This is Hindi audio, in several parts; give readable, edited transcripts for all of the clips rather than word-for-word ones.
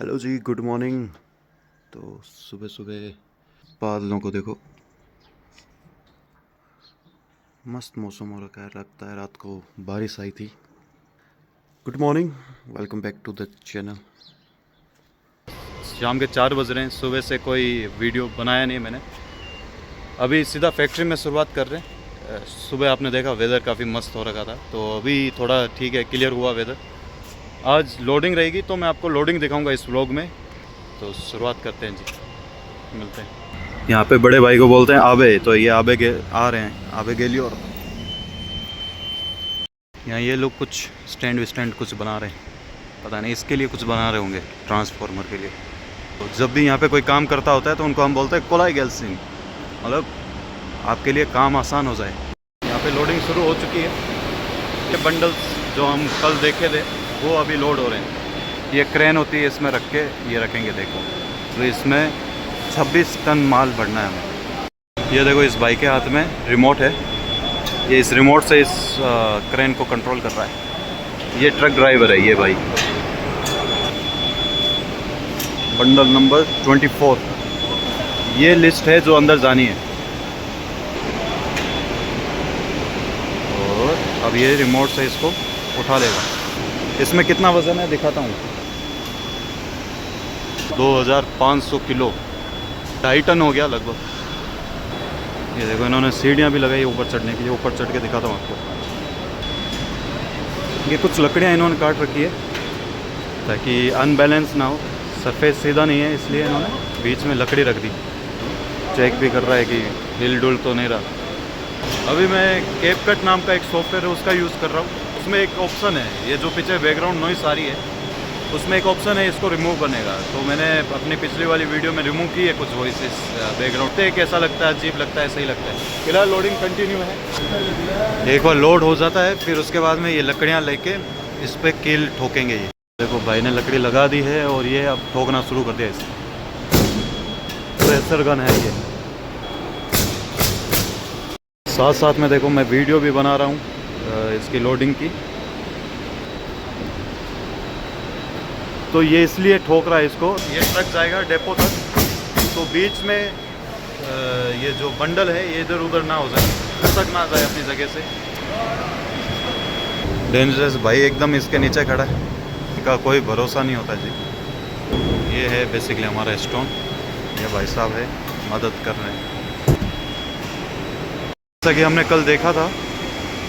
हेलो जी, गुड मॉर्निंग। तो सुबह सुबह बादलों को देखो, मस्त मौसम हो रखा है। लगता है रात को बारिश आई थी। Good morning, welcome back to the channel. शाम के 4 बज रहे हैं। सुबह से कोई वीडियो बनाया नहीं मैंने। अभी सीधा फैक्ट्री में शुरुआत कर रहे हैं। सुबह आपने देखा वेदर काफ़ी मस्त हो रखा था, तो अभी थोड़ा ठीक है, क्लियर हुआ वेदर। आज लोडिंग रहेगी तो मैं आपको लोडिंग दिखाऊंगा इस व्लॉग में। तो शुरुआत करते हैं जी, मिलते हैं। यहाँ पे बड़े भाई को बोलते हैं आबे, तो ये आबे के आ रहे हैं, आबे गेली। और यहाँ ये लोग कुछ स्टैंड विस्टैंड कुछ बना रहे हैं, पता नहीं इसके लिए कुछ बना रहे होंगे, ट्रांसफार्मर के लिए। तो जब भी यहाँ पे कोई काम करता होता है तो उनको हम बोलते हैं कोलाई गेल सिंह, मतलब आपके लिए काम आसान हो जाए। यहाँ पे लोडिंग शुरू हो चुकी है। ये बंडल्स जो हम कल देखे थे वो अभी लोड हो रहे हैं। ये क्रेन होती है, इसमें रख के ये रखेंगे। देखो, तो इसमें 26 टन माल भरना है हमें। ये देखो, इस बाइक के हाथ में रिमोट है। ये इस रिमोट से इस क्रेन को कंट्रोल कर रहा है। ये ट्रक ड्राइवर है ये भाई। बंडल नंबर 24, ये लिस्ट है जो अंदर जानी है। और अब ये रिमोट से इसको उठा लेगा। इसमें कितना वज़न है दिखाता हूँ। 2500 किलो, 2.5 टन हो गया लगभग। ये देखो, इन्होंने सीढ़ियाँ भी लगाई ऊपर चढ़ने के लिए। ऊपर चढ़ के दिखाता हूँ आपको। ये कुछ लकड़ियाँ इन्होंने काट रखी है ताकि अनबैलेंस ना हो। सरफेस सीधा नहीं है, इसलिए इन्होंने बीच में लकड़ी रख दी। चेक भी कर रहा है कि हिल डुल तो नहीं रहा। अभी मैं कैपकट नाम का एक सॉफ्टवेयर है उसका यूज़ कर रहा हूँ। उसमें एक ऑप्शन है, ये जो पीछे बैकग्राउंड नॉइस आ रही है, उसमें एक ऑप्शन है इसको रिमूव करने का। तो मैंने अपनी पिछली वाली वीडियो में रिमूव की है कुछ वॉइसेस बैकग्राउंड से। कैसा लगता है, अजीब लगता है, सही लगता है। फिलहाल लोडिंग कंटिन्यू है। एक बार लोड हो जाता है फिर उसके बाद में ये लकड़ियाँ लेके इस पर कील ठोकेंगे। ये देखो, भाई ने लकड़ी लगा दी है और ये अब ठोकना शुरू कर दिया। इसे प्रेशर गन है ये। साथ साथ में देखो, मैं वीडियो भी बना रहा हूँ इसकी लोडिंग की। तो ये इसलिए ठोक रहा है इसको। ये ट्रक जाएगा डेपो तक, तो बीच में ये जो बंडल है ये इधर उधर ना हो जाए, खसक ना जाए अपनी जगह से। डेंजरस भाई एकदम इसके नीचे खड़ा है, इनका कोई भरोसा नहीं होता जी। ये है बेसिकली हमारा स्टोन। ये भाई साहब है, मदद कर रहे हैं। जैसा कि हमने कल देखा था,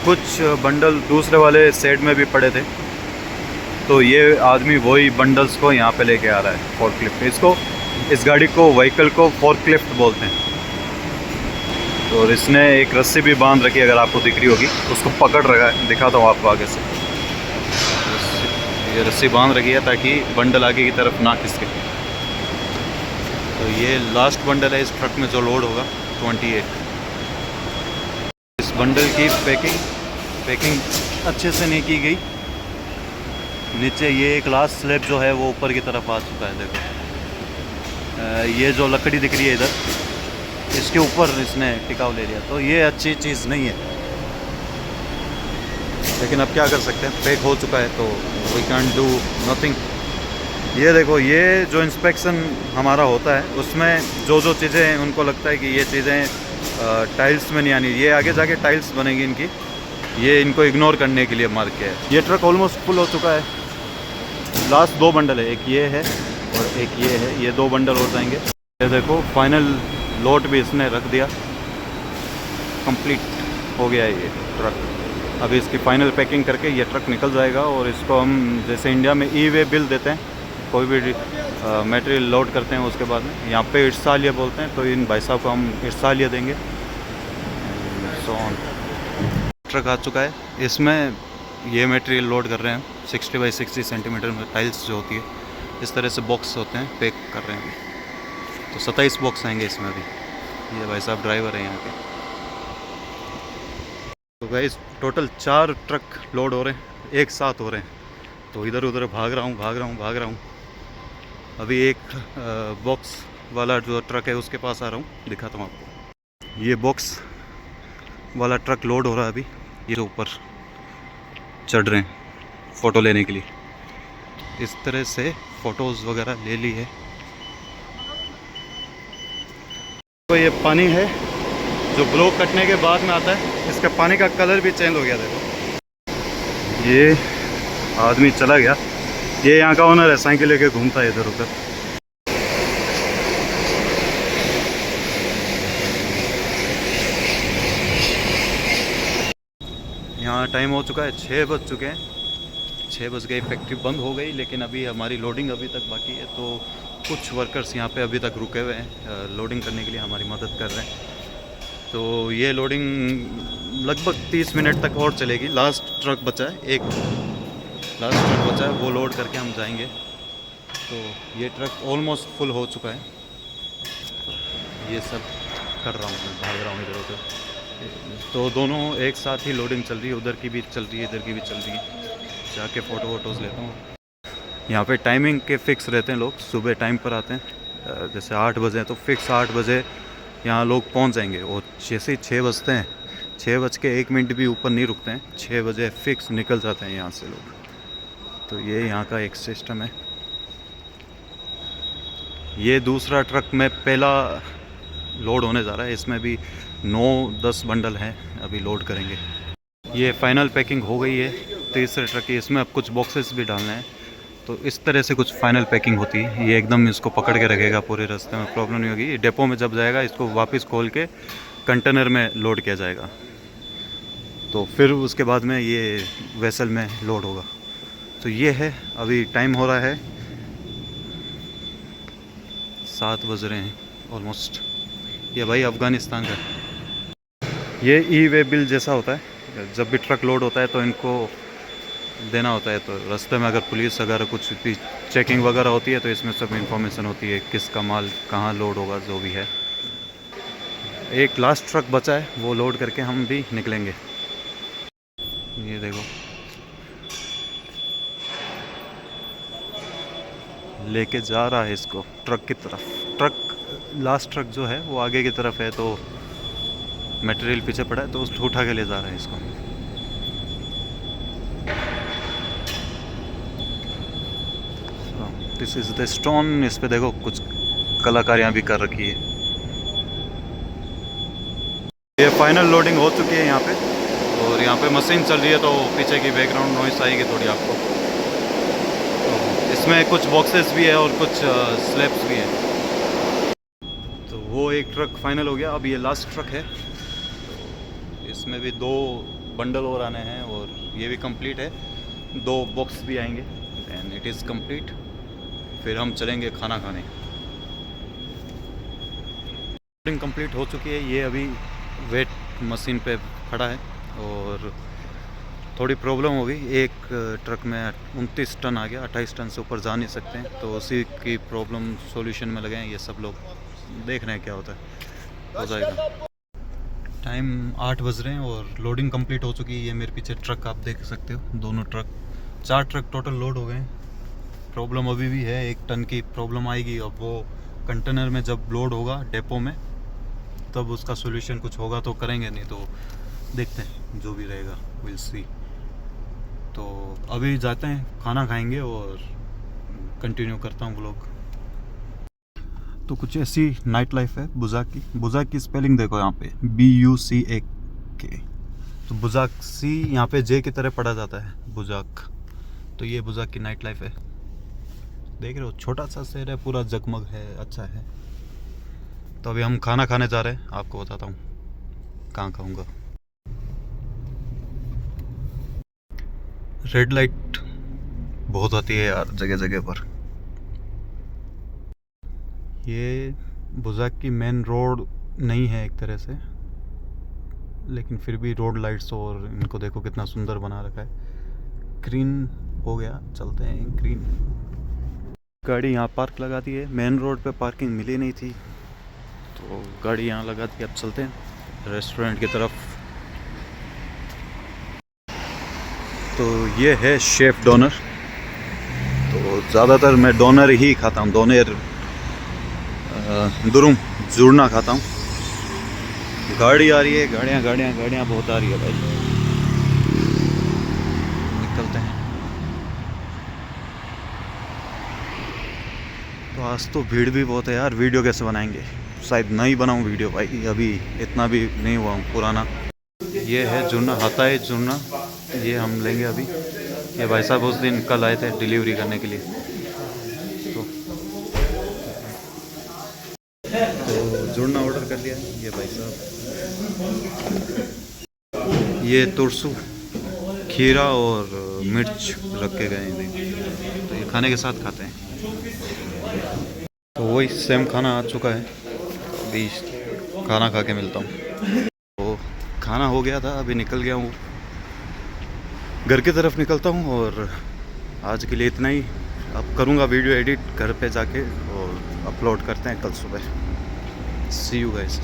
कुछ बंडल दूसरे वाले सेट में भी पड़े थे। तो ये आदमी वही बंडल्स को यहाँ पे लेके आ रहा है। फोर्कलिफ्ट, इसको, इस गाड़ी को, व्हीकल को फोर्कलिफ्ट बोलते हैं। तो और इसने एक रस्सी भी बांध रखी है, अगर आपको दिख रही होगी, उसको पकड़ रखा है। दिखाता हूँ आपको आगे से। ये रस्सी बांध रखी है ताकि बंडल आगे की तरफ ना खिसके। तो ये लास्ट बंडल है इस ट्रक में जो लोड होगा, 28। इस बंडल की पैकिंग अच्छे से नहीं की गई। नीचे ये एक लास्ट स्लैब जो है वो ऊपर की तरफ आ चुका है। देखो, ये जो लकड़ी दिख रही है इधर, इसके ऊपर इसने टिकाव ले लिया। तो ये अच्छी चीज़ नहीं है, लेकिन अब क्या कर सकते हैं, पैक हो चुका है तो वी कैन डू नथिंग। ये देखो, ये जो इंस्पेक्शन हमारा होता है उसमें जो जो चीज़ें हैं उनको लगता है कि ये चीज़ें टाइल्स में नहीं आनी, ये आगे जाके टाइल्स बनेगी इनकी, ये इनको इग्नोर करने के लिए मार्क किया है। ये ट्रक ऑलमोस्ट फुल हो चुका है। लास्ट 2 बंडल है, एक ये है और एक ये है। ये 2 बंडल हो जाएंगे। ये देखो, फाइनल लोड भी इसने रख दिया, कंप्लीट हो गया है ये ट्रक। अभी इसकी फाइनल पैकिंग करके ये ट्रक निकल जाएगा। और इसको हम जैसे इंडिया में ई-वे बिल देते हैं, कोई भी मटेरियल लोड करते हैं उसके बाद में, यहाँ पे इर्सालिया बोलते हैं। तो इन भाई साहब को हम इर्सालिया देंगे। सो ट्रक आ चुका है, इसमें ये मटेरियल लोड कर रहे हैं। 60 बाई 60 सेंटीमीटर में टाइल्स जो होती है, इस तरह से बॉक्स होते हैं, पैक कर रहे हैं अभी। तो 27 बॉक्स आएंगे इसमें अभी। ये भाई साहब ड्राइवर है यहाँ के। तो गाइस, टोटल 4 ट्रक लोड हो रहे हैं, एक साथ हो रहे हैं। तो इधर उधर भाग रहा हूँ। अभी एक बॉक्स वाला जो ट्रक है उसके पास आ रहा हूँ, दिखाता हूँ आपको। ये बॉक्स वाला ट्रक लोड हो रहा है अभी। ये ऊपर चढ़ रहे हैं फ़ोटो लेने के लिए। इस तरह से फ़ोटोज़ वगैरह ले ली है। तो ये पानी है जो ब्लॉक कटने के बाद में आता है, इसका पानी का कलर भी चेंज हो गया। देखो ये आदमी चला गया, ये यहाँ का ओनर है, साइकिल लेके घूमता है इधर उधर। यहाँ टाइम हो चुका है, 6 बज चुके हैं, 6 बज गई, फैक्ट्री बंद हो गई, लेकिन अभी हमारी लोडिंग अभी तक बाकी है। तो कुछ वर्कर्स यहाँ पे अभी तक रुके हुए हैं, लोडिंग करने के लिए हमारी मदद कर रहे हैं। तो ये लोडिंग लगभग 30 मिनट तक और चलेगी। लास्ट ट्रक बचा है, एक लास्ट ट्रक बचा है, वो लोड करके हम जाएंगे। तो ये ट्रक ऑलमोस्ट फुल हो चुका है। ये सब कर रहा हूँ मैं, भाग रहा हूँ इधर उधर। तो दोनों एक साथ ही लोडिंग चल रही है, उधर की भी चल रही है, इधर की भी चल रही है। जाके फ़ोटो वोटोज़ लेता हूँ। यहाँ पे टाइमिंग के फ़िक्स रहते हैं लोग, सुबह टाइम पर आते हैं। जैसे 8 बजे तो फ़िक्स 8 बजे यहाँ लोग पहुँच जाएंगे। और जैसे ही 6 बजते हैं, 6:01 भी ऊपर नहीं रुकते हैं, 6 बजे फ़िक्स निकल जाते हैं यहाँ से लोग। तो ये यहाँ का एक सिस्टम है। ये दूसरा ट्रक में पहला लोड होने जा रहा है, इसमें भी 9-10 बंडल हैं, अभी लोड करेंगे। ये फाइनल पैकिंग हो गई है तीसरे ट्रक की, इसमें अब कुछ बॉक्सेस भी डालने हैं। तो इस तरह से कुछ फाइनल पैकिंग होती है। ये एकदम इसको पकड़ के रखेगा, पूरे रास्ते में प्रॉब्लम नहीं होगी। डिपो में जब जाएगा इसको वापस खोल के कंटेनर में लोड किया जाएगा, तो फिर उसके बाद में ये वेसल में लोड होगा। तो ये है, अभी टाइम हो रहा है 7 बज रहे हैं ऑलमोस्ट। ये भाई अफ़गानिस्तान का, ये ई वे बिल जैसा होता है। जब भी ट्रक लोड होता है तो इनको देना होता है। तो रास्ते में अगर पुलिस अगर कुछ भी चेकिंग वगैरह होती है तो इसमें सब इंफॉर्मेशन होती है, किसका माल कहाँ लोड होगा, जो भी है। एक लास्ट ट्रक बचा है, वो लोड करके हम भी निकलेंगे। ये देखो लेके जा रहा है इसको ट्रक की तरफ। ट्रक लास्ट ट्रक जो है वो आगे की तरफ है, तो मटेरियल पीछे पड़ा है, तो उसको उठा के ले जा रहा है इसको। This is the stone. इस पे देखो कुछ कलाकारियाँ भी कर रखी है। ये फाइनल लोडिंग हो चुकी है यहाँ पे, और यहाँ पे मशीन चल रही है, तो पीछे की बैकग्राउंड नॉइस आएगी थोड़ी आपको। तो इसमें कुछ बॉक्सेस भी है और कुछ स्लैब्स भी है। तो वो एक ट्रक फाइनल हो गया, अब ये लास्ट ट्रक है। तो इसमें भी 2 बंडल और आने हैं, और ये भी कंप्लीट है। 2 बॉक्स भी आएंगे, एंड इट इज़ कंप्लीट। फिर हम चलेंगे खाना खाने। लोडिंग कंप्लीट हो चुकी है। ये अभी वेट मशीन पे खड़ा है, और थोड़ी प्रॉब्लम हो गई। एक ट्रक में 29 टन आ गया, 28 टन से ऊपर जा नहीं सकते हैं, तो उसी की प्रॉब्लम सॉल्यूशन में लगे हैं। ये सब लोग देख रहे हैं क्या होता है, हो जाएगा। टाइम 8 बज रहे हैं और लोडिंग कंप्लीट हो चुकी है। ये मेरे पीछे ट्रक आप देख सकते हो, दोनों ट्रक, 4 ट्रक टोटल लोड हो गए हैं। प्रॉब्लम अभी भी है, 1 टन की प्रॉब्लम आएगी। अब वो कंटेनर में जब लोड होगा डिपो में, तब उसका सोल्यूशन कुछ होगा तो करेंगे, नहीं तो देखते हैं जो भी रहेगा, विल सी। तो अभी जाते हैं, खाना खाएंगे और कंटिन्यू करता हूँ व्लॉग। तो कुछ ऐसी नाइट लाइफ है बुज़ाक की। बुज़ाक की स्पेलिंग देखो यहाँ पे, BUCAK। तो बुज़ाक सी यहाँ पे जे की तरह पढ़ा जाता है, बुज़ाक। तो ये बुज़ाक की नाइट लाइफ है। देख रहे हो, छोटा सा शहर है, पूरा जगमग है, अच्छा है। तो अभी हम खाना खाने जा रहे हैं, आपको बताता हूँ कहाँ खाऊंगा। रेड लाइट बहुत आती है यार जगह जगह पर। ये बुज़ाक की मेन रोड नहीं है एक तरह से, लेकिन फिर भी रोड लाइट्स और इनको देखो कितना सुंदर बना रखा है। ग्रीन हो गया, चलते हैं ग्रीन। गाड़ी यहाँ पार्क लगा दी है, मेन रोड पे पार्किंग मिली नहीं थी, तो गाड़ी यहाँ लगा दी। अब चलते हैं रेस्टोरेंट की तरफ। तो ये है शेफ डोनर। तो ज़्यादातर मैं डोनर ही खाता हूँ, डोनर दुरुम जुड़ना खाता हूँ। गाड़ी आ रही है, गाड़ियाँ बहुत आ रही है भाई। निकलते हैं। तो आज तो भीड़ भी बहुत है यार, वीडियो कैसे बनाएंगे? शायद नहीं बनाऊं वीडियो भाई, अभी इतना भी नहीं हुआ हूँ पुराना। ये है जुन्ना, आता है जुन्ना, ये हम लेंगे अभी। ये भाई साहब उस दिन कल आए थे डिलीवरी करने के लिए। तो जुड़ना ऑर्डर कर लिया ये भाई साहब। ये तुरसू, खीरा और मिर्च रख के गए हैं, तो ये खाने के साथ खाते हैं। तो वही सेम खाना आ चुका है, अभी खाना खा के मिलता हूँ। तो खाना हो गया था, अभी निकल गया हूँ, घर की तरफ निकलता हूँ। और आज के लिए इतना ही। अब करूँगा वीडियो एडिट घर पे जाके और अपलोड करते हैं कल सुबह। सी यू गाइस।